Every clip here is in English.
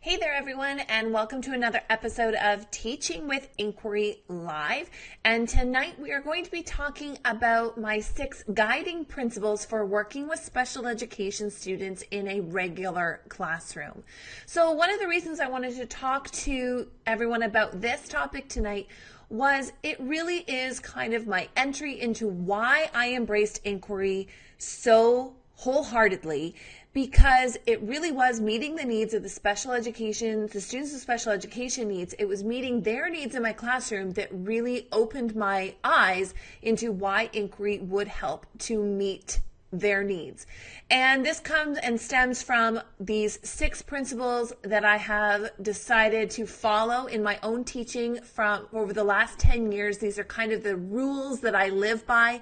Hey there, everyone, and welcome to another episode of Teaching with Inquiry Live. And tonight we are going to be talking about my 6 guiding principles for working with special education students in a regular classroom. So one of the reasons I wanted to talk to everyone about this topic tonight was it really is kind of my entry into why I embraced inquiry so wholeheartedly, because it really was meeting the needs of the students with special education needs. It was meeting their needs in my classroom that really opened my eyes into why inquiry would help to meet their needs. And this comes and stems from these 6 principles that I have decided to follow in my own teaching from over the last 10 years. These are kind of the rules that I live by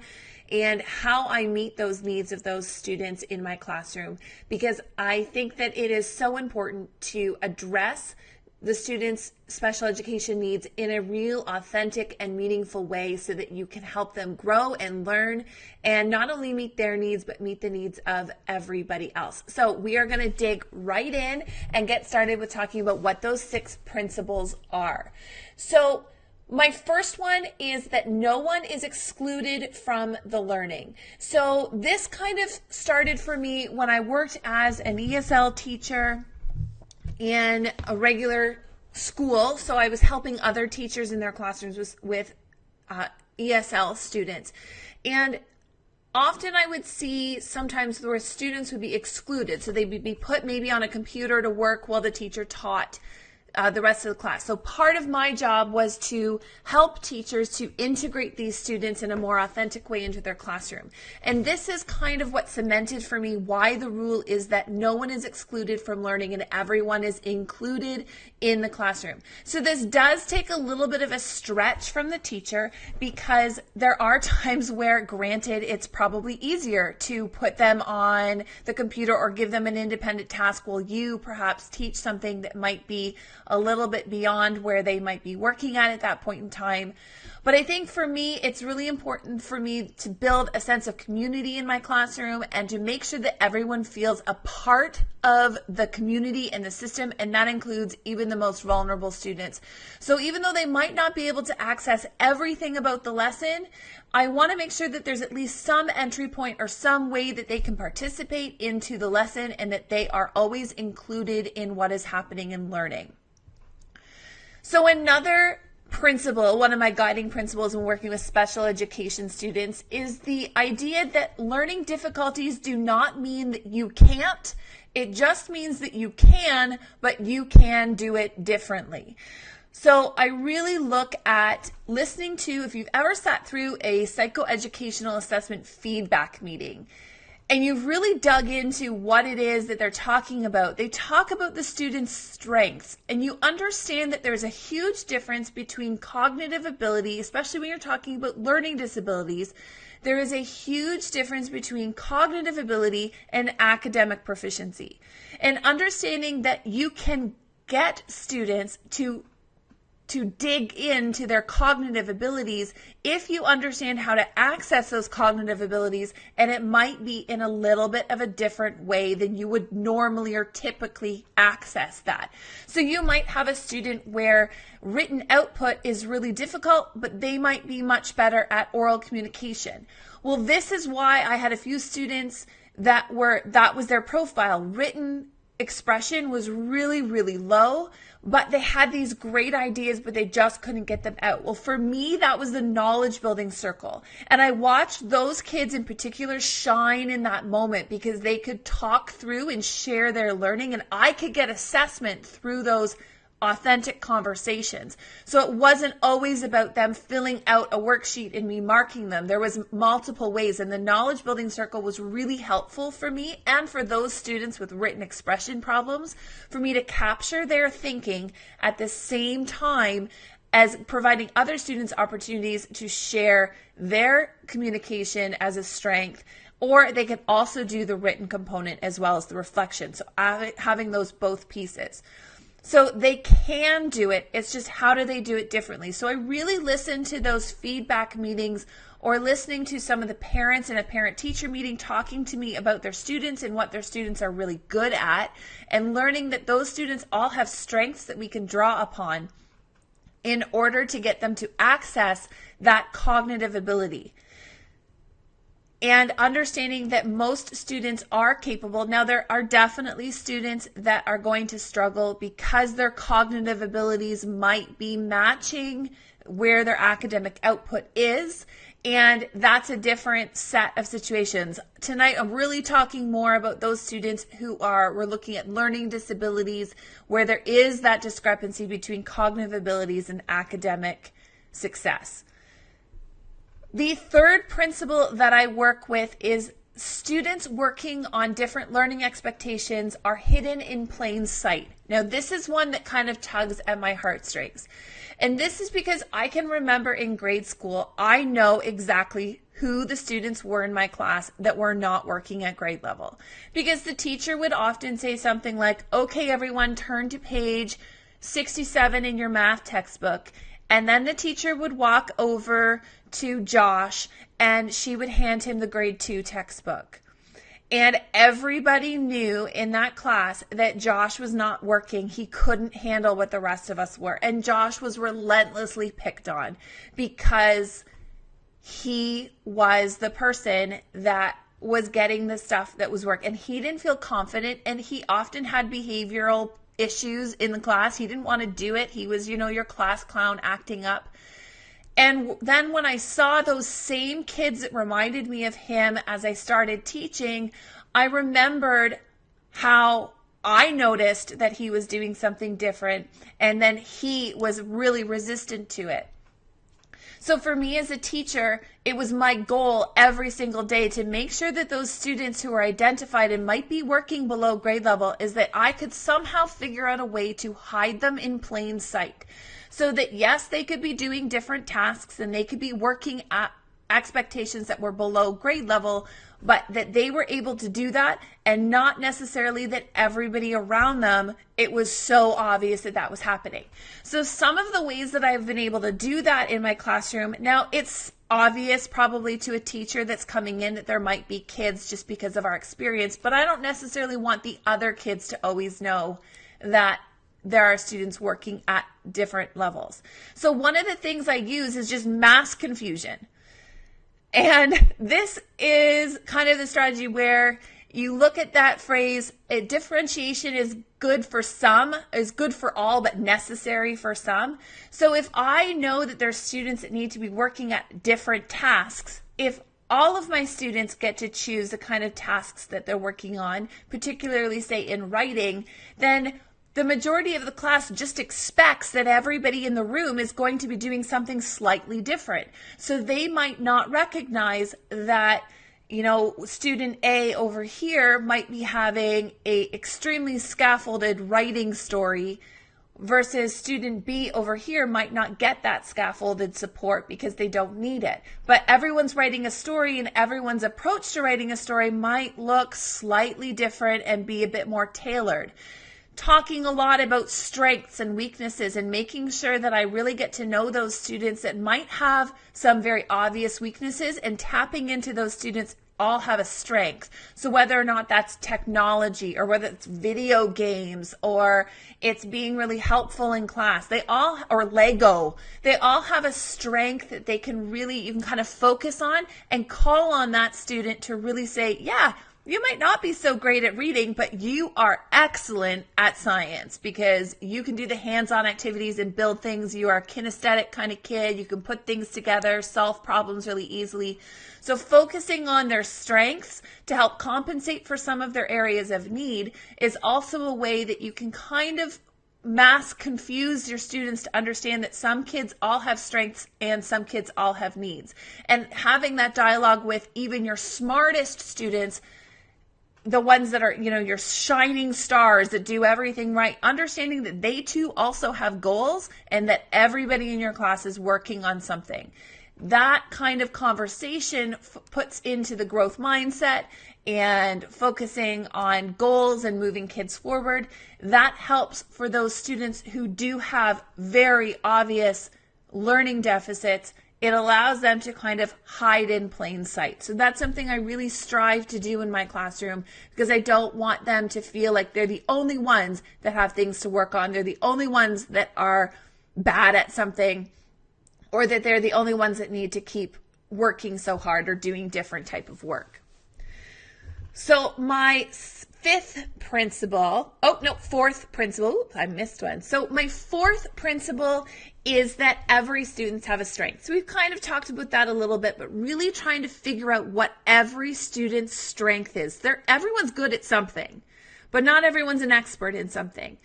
and how I meet those needs of those students in my classroom, because I think that it is so important to address the students' special education needs in a real, authentic, and meaningful way so that you can help them grow and learn and not only meet their needs, but meet the needs of everybody else. So we are going to dig right in and get started with talking about what those 6 principles are. So my first one is that no one is excluded from the learning. So this kind of started for me when I worked as an ESL teacher in a regular school. So I was helping other teachers in their classrooms with ESL students. And often I would see sometimes where students would be excluded. So they would be put maybe on a computer to work while the teacher taught the rest of the class. So part of my job was to help teachers to integrate these students in a more authentic way into their classroom. And this is kind of what cemented for me why the rule is that no one is excluded from learning and everyone is included in the classroom. So this does take a little bit of a stretch from the teacher, because there are times where, granted, it's probably easier to put them on the computer or give them an independent task while you perhaps teach something that might be a little bit beyond where they might be working at that point in time. But I think for me, it's really important for me to build a sense of community in my classroom and to make sure that everyone feels a part of the community and the system, and that includes even the most vulnerable students. So even though they might not be able to access everything about the lesson, I want to make sure that there's at least some entry point or some way that they can participate into the lesson and that they are always included in what is happening in learning. So another principle, one of my guiding principles when working with special education students, is the idea that learning difficulties do not mean that you can't. It just means that you can, but you can do it differently. So I really look at listening to, if you've ever sat through a psychoeducational assessment feedback meeting, and you've really dug into what it is that they're talking about. They talk about the student's strengths, and you understand that there's a huge difference between cognitive ability, especially when you're talking about learning disabilities. There is a huge difference between cognitive ability and academic proficiency. And understanding that you can get students to dig into their cognitive abilities if you understand how to access those cognitive abilities, and it might be in a little bit of a different way than you would normally or typically access that. So you might have a student where written output is really difficult, but they might be much better at oral communication. Well, this is why I had a few students that was their profile. Written expression was really, really low, but they had these great ideas, but they just couldn't get them out. Well, for me, that was the knowledge building circle. And I watched those kids in particular shine in that moment because they could talk through and share their learning, and I could get assessment through those authentic conversations. So it wasn't always about them filling out a worksheet and me marking them. There was multiple ways, and the knowledge building circle was really helpful for me and for those students with written expression problems, for me to capture their thinking at the same time as providing other students opportunities to share their communication as a strength, or they can also do the written component as well as the reflection. So having those both pieces. So they can do it. It's just how do they do it differently? So I really listen to those feedback meetings or listening to some of the parents in a parent-teacher meeting talking to me about their students and what their students are really good at, and learning that those students all have strengths that we can draw upon in order to get them to access that cognitive ability. And understanding that most students are capable. Now, there are definitely students that are going to struggle because their cognitive abilities might be matching where their academic output is, and that's a different set of situations. Tonight, I'm really talking more about those students we're looking at learning disabilities, where there is that discrepancy between cognitive abilities and academic success. The third principle that I work with is students working on different learning expectations are hidden in plain sight. Now, this is one that kind of tugs at my heartstrings. And this is because I can remember in grade school, I know exactly who the students were in my class that were not working at grade level. Because the teacher would often say something like, okay, everyone, turn to page 67 in your math textbook. And then the teacher would walk over to Josh and she would hand him the grade 2 textbook. And everybody knew in that class that Josh was not working. He couldn't handle what the rest of us were. And Josh was relentlessly picked on because he was the person that was getting the stuff that was work. And he didn't feel confident, and he often had behavioral issues in the class. He didn't want to do it. He was, your class clown acting up. And then when I saw those same kids that reminded me of him as I started teaching, I remembered how I noticed that he was doing something different, and then he was really resistant to it. So for me as a teacher, it was my goal every single day to make sure that those students who are identified and might be working below grade level is that I could somehow figure out a way to hide them in plain sight. So that yes, they could be doing different tasks and they could be working at expectations that were below grade level, but that they were able to do that, and not necessarily that everybody around them, it was so obvious that that was happening. So some of the ways that I've been able to do that in my classroom, now it's obvious probably to a teacher that's coming in that there might be kids just because of our experience, but I don't necessarily want the other kids to always know that there are students working at different levels. So one of the things I use is just mass confusion. And this is kind of the strategy where you look at that phrase, differentiation is good for some, is good for all, but necessary for some. So if I know that there's students that need to be working at different tasks, if all of my students get to choose the kind of tasks that they're working on, particularly say in writing, then the majority of the class just expects that everybody in the room is going to be doing something slightly different. So they might not recognize that, student A over here might be having a extremely scaffolded writing story versus student B over here might not get that scaffolded support because they don't need it. But everyone's writing a story, and everyone's approach to writing a story might look slightly different and be a bit more tailored. Talking a lot about strengths and weaknesses and making sure that I really get to know those students that might have some very obvious weaknesses, and tapping into those students all have a strength. So whether or not that's technology, or whether it's video games, or it's being really helpful in class, or Lego, they all have a strength that you can kind of focus on and call on that student to really say, yeah, you might not be so great at reading, but you are excellent at science because you can do the hands-on activities and build things. You are a kinesthetic kind of kid. You can put things together, solve problems really easily. So focusing on their strengths to help compensate for some of their areas of need is also a way that you can kind of mass confuse your students to understand that some kids all have strengths and some kids all have needs. And having that dialogue with even your smartest students, the ones that are, your shining stars that do everything right, understanding that they too also have goals and that everybody in your class is working on something. That kind of conversation puts into the growth mindset and focusing on goals and moving kids forward. That helps for those students who do have very obvious learning deficits it allows them to kind of hide in plain sight. So that's something I really strive to do in my classroom, because I don't want them to feel like they're the only ones that have things to work on. They're the only ones that are bad at something, or that they're the only ones that need to keep working so hard or doing different type of work. So my fourth principle, I missed one. So my fourth principle is that every student have a strength. So we've kind of talked about that a little bit, but really trying to figure out what every student's strength is. Everyone's good at something, but not everyone's an expert in something.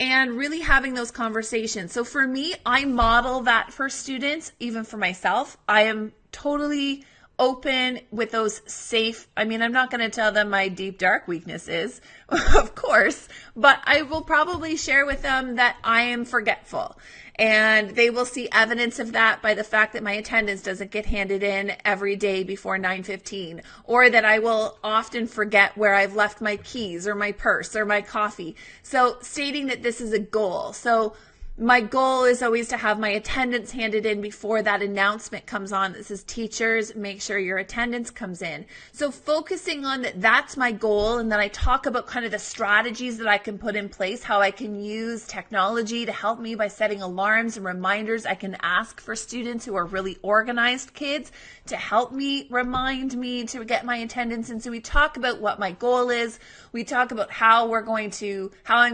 And really having those conversations. So for me, I model that for students, even for myself. I am totally open with those safe, I'm not going to tell them my deep, dark weakness is, of course, but I will probably share with them that I am forgetful. And they will see evidence of that by the fact that my attendance doesn't get handed in every day before 9:15, or that I will often forget where I've left my keys or my purse or my coffee. So stating that this is a goal. So my goal is always to have my attendance handed in before that announcement comes on that says, teachers, make sure your attendance comes in. So focusing on that, that's my goal. And then I talk about kind of the strategies that I can put in place, how I can use technology to help me by setting alarms and reminders. I can ask for students who are really organized kids to help me, remind me to get my attendance. And so we talk about what my goal is. We talk about how I'm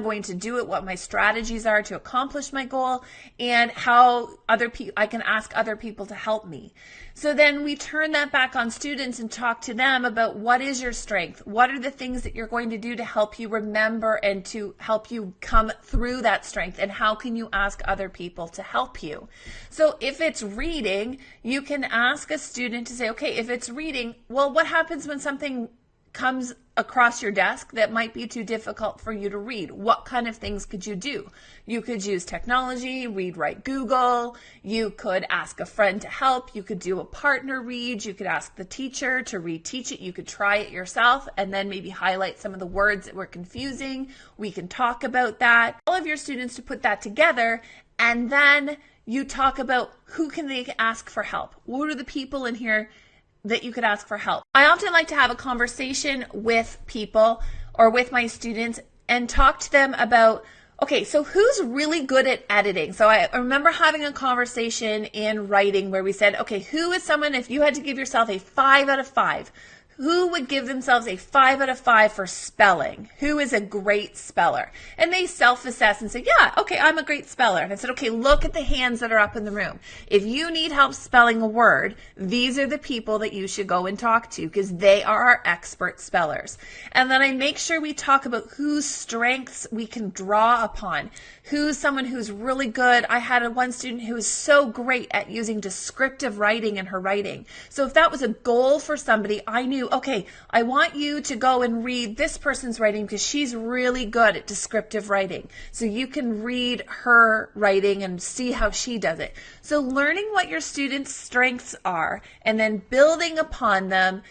going to do it, what my strategies are to accomplish my goal, and how I can ask other people to help me. So then we turn that back on students and talk to them about what is your strength? What are the things that you're going to do to help you remember and to help you come through that strength? And how can you ask other people to help you? So if it's reading, you can ask a student to say, okay, if it's reading, well, what happens when something comes across your desk that might be too difficult for you to read? What kind of things could you do? You could use technology, read, write, Google. You could ask a friend to help. You could do a partner read. You could ask the teacher to reteach it. You could try it yourself and then maybe highlight some of the words that were confusing. We can talk about that. All of your students to put that together, and then you talk about who can they ask for help. What are the people in here that you could ask for help? I often like to have a conversation with people or with my students and talk to them about, okay, so who's really good at editing? So I remember having a conversation in writing where we said, okay, who is someone, if you had to give yourself a 5 out of 5, who would give themselves a 5 out of 5 for spelling? Who is a great speller? And they self-assess and say, yeah, okay, I'm a great speller. And I said, okay, look at the hands that are up in the room. If you need help spelling a word, these are the people that you should go and talk to, because they are our expert spellers. And then I make sure we talk about whose strengths we can draw upon. Who's someone who's really good. I had one student who was so great at using descriptive writing in her writing. So if that was a goal for somebody, I knew, okay, I want you to go and read this person's writing because she's really good at descriptive writing. So you can read her writing and see how she does it. So learning what your students' strengths are and then building upon them,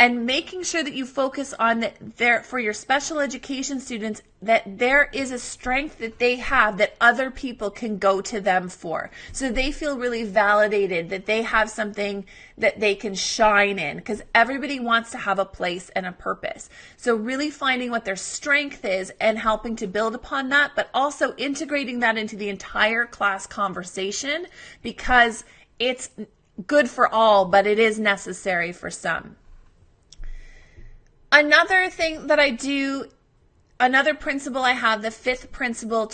and making sure that you focus on that for your special education students, that there is a strength that they have that other people can go to them for. So they feel really validated, that they have something that they can shine in, because everybody wants to have a place and a purpose. So really finding what their strength is and helping to build upon that, but also integrating that into the entire class conversation, because it's good for all, but it is necessary for some. Another thing that I do, another principle I have, the fifth principle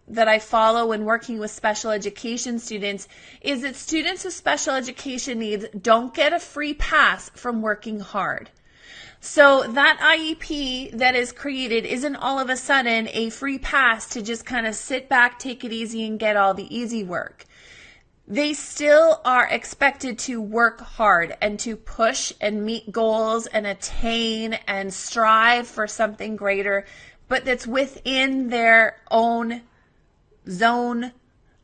that I follow when working with special education students, is that students with special education needs don't get a free pass from working hard. So that IEP that is created isn't all of a sudden a free pass to just kind of sit back, take it easy, and get all the easy work. They still are expected to work hard and to push and meet goals and attain and strive for something greater, but that's within their own zone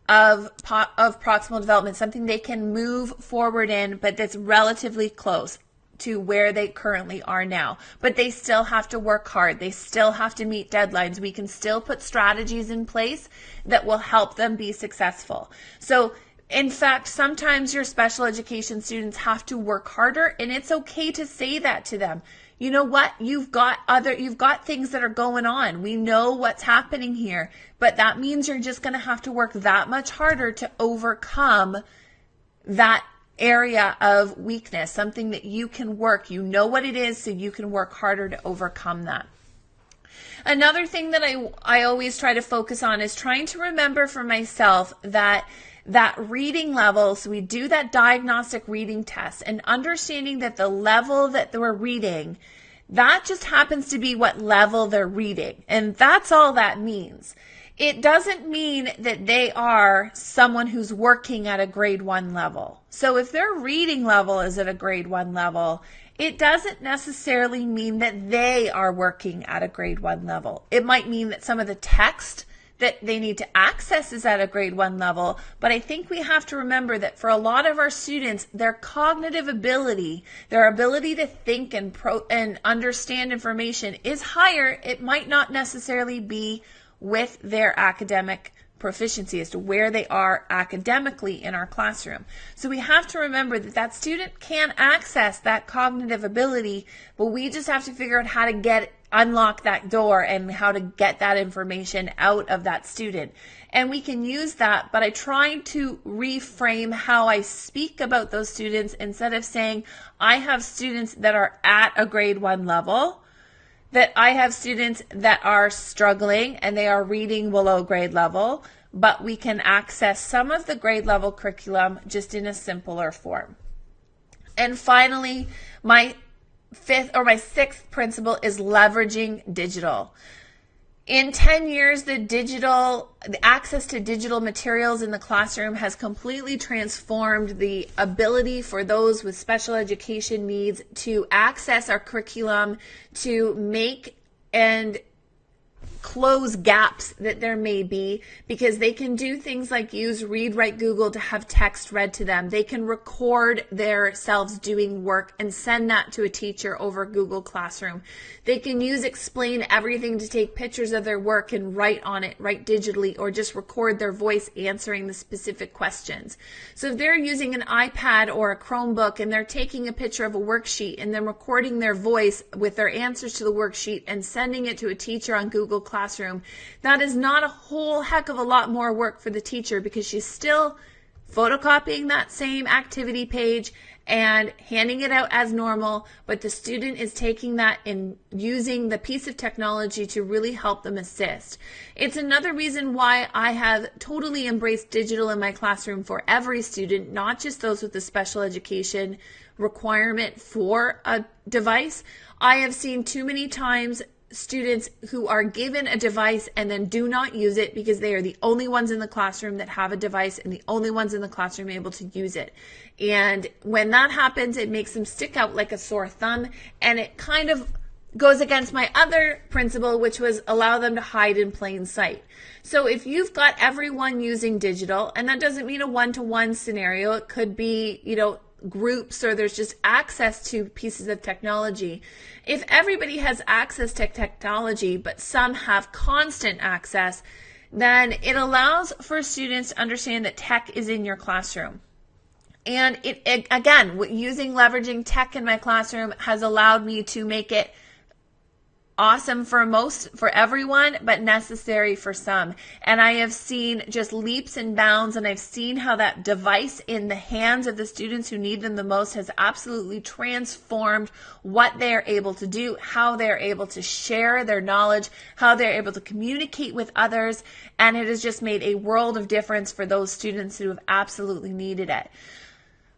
of proximal development, something they can move forward in, but that's relatively close to where they currently are now. But they still have to work hard. They still have to meet deadlines. We can still put strategies in place that will help them be successful. So In fact, sometimes your special education students have to work harder, and it's okay to say that to them. You know what? You've got things that are going on. We know what's happening here, but that means you're just going to have to work that much harder to overcome that area of weakness, something that you can work. You know what it is, so you can work harder to overcome that. Another thing that I always try to focus on is trying to remember for myself that reading level, so we do that diagnostic reading test, and understanding that the level that we're reading, that just happens to be what level they're reading. And that's all that means. It doesn't mean that they are someone who's working at a grade 1 level. So if their reading level is at a grade 1 level, it doesn't necessarily mean that they are working at a grade 1 level. It might mean that some of the text that they need to access is at a grade 1 level, but I think we have to remember that for a lot of our students, their cognitive ability, their ability to think and understand information is higher. It might not necessarily be with their academic proficiency as to where they are academically in our classroom. So we have to remember that student can access that cognitive ability, but we just have to figure out how to unlock that door and how to get that information out of that student. And we can use that, but I try to reframe how I speak about those students. Instead of saying I have students that are at a grade 1 level, that I have students that are struggling and they are reading below grade level, but we can access some of the grade level curriculum just in a simpler form. And finally, my sixth principle is leveraging digital. In 10 years, the access to digital materials in the classroom has completely transformed the ability for those with special education needs to access our curriculum, to make and close gaps that there may be, because they can do things like use Read Write Google to have text read to them. They can record themselves doing work and send that to a teacher over Google Classroom. They can use Explain Everything to take pictures of their work and write on it, write digitally, or just record their voice answering the specific questions. So if they're using an iPad or a Chromebook and they're taking a picture of a worksheet and then recording their voice with their answers to the worksheet and sending it to a teacher on Google Classroom, that is not a whole heck of a lot more work for the teacher, because she's still photocopying that same activity page and handing it out as normal, but the student is taking that and using the piece of technology to really help them assist. It's another reason why I have totally embraced digital in my classroom for every student, not just those with the special education requirement for a device. I have seen too many times students who are given a device and then do not use it because they are the only ones in the classroom that have a device and the only ones in the classroom able to use it. And when that happens, it makes them stick out like a sore thumb, and it kind of goes against my other principle, which was allow them to hide in plain sight. So if you've got everyone using digital, and that doesn't mean a one-to-one scenario, it could be, groups, or there's just access to pieces of technology. If everybody has access to technology, but some have constant access, then it allows for students to understand that tech is in your classroom. And it again, using leveraging tech in my classroom has allowed me to make it awesome for everyone, but necessary for some. And I have seen just leaps and bounds, and I've seen how that device in the hands of the students who need them the most has absolutely transformed what they're able to do, how they're able to share their knowledge, how they're able to communicate with others, and it has just made a world of difference for those students who have absolutely needed it.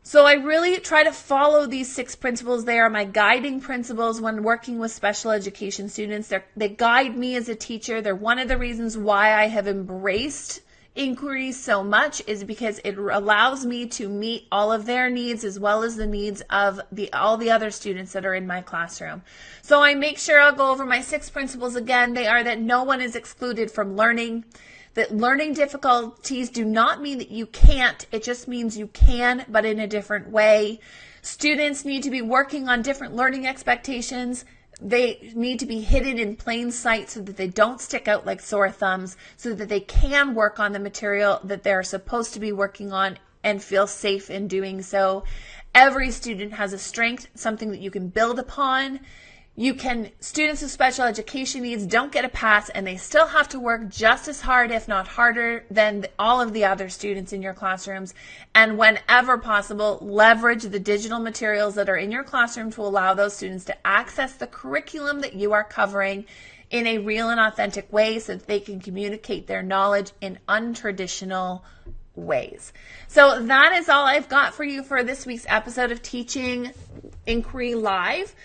So I really try to follow these 6 principles. They are my guiding principles when working with special education students. They guide me as a teacher. They're one of the reasons why I have embraced inquiry so much, is because it allows me to meet all of their needs as well as the needs of all the other students that are in my classroom. So I make sure I'll go over my 6 principles again. They are that no one is excluded from learning. That learning difficulties do not mean that you can't, it just means you can, but in a different way. Students need to be working on different learning expectations. They need to be hidden in plain sight so that they don't stick out like sore thumbs, so that they can work on the material that they're supposed to be working on and feel safe in doing so. Every student has a strength, something that you can build upon. Students with special education needs don't get a pass, and they still have to work just as hard, if not harder, than all of the other students in your classrooms. And whenever possible, leverage the digital materials that are in your classroom to allow those students to access the curriculum that you are covering in a real and authentic way so that they can communicate their knowledge in untraditional ways. So that is all I've got for you for this week's episode of Teaching Inquiry Live.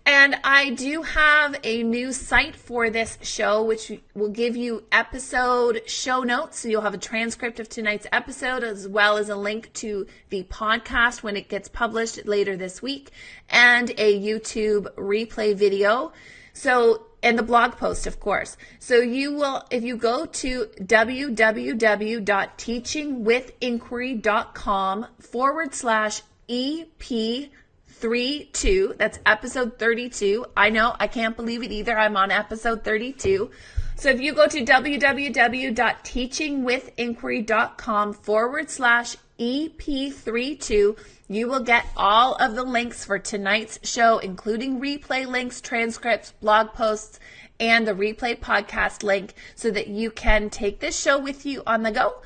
And I do have a new site for this show, which will give you episode show notes. So you'll have a transcript of tonight's episode, as well as a link to the podcast when it gets published later this week, and a YouTube replay video. And the blog post, of course. So you will, if you go to www.teachingwithinquiry.com/EP32, that's episode 32. I know, I can't believe it either. I'm on episode 32. So if you go to www.teachingwithinquiry.com/EP32, you will get all of the links for tonight's show, including replay links, transcripts, blog posts, and the replay podcast link, so that you can take this show with you on the go,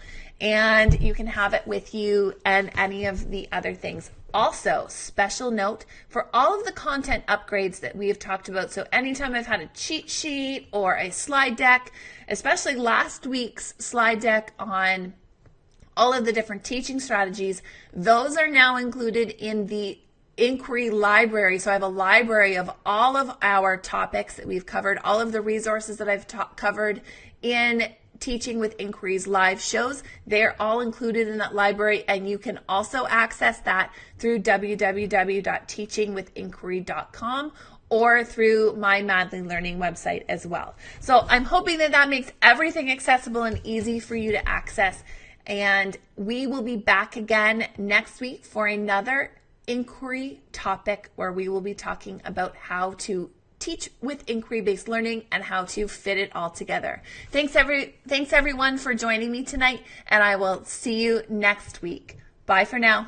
and you can have it with you and any of the other things. Also, special note for all of the content upgrades that we have talked about. So anytime I've had a cheat sheet or a slide deck, especially last week's slide deck on all of the different teaching strategies, those are now included in the inquiry library. So I have a library of all of our topics that we've covered, all of the resources that I've covered in Teaching with Inquiry's live shows. They're all included in that library, and you can also access that through www.teachingwithinquiry.com or through my Madly Learning website as well. So I'm hoping that makes everything accessible and easy for you to access. And we will be back again next week for another inquiry topic, where we will be talking about how to teach with inquiry-based learning and how to fit it all together. Thanks everyone for joining me tonight, and I will see you next week. Bye for now.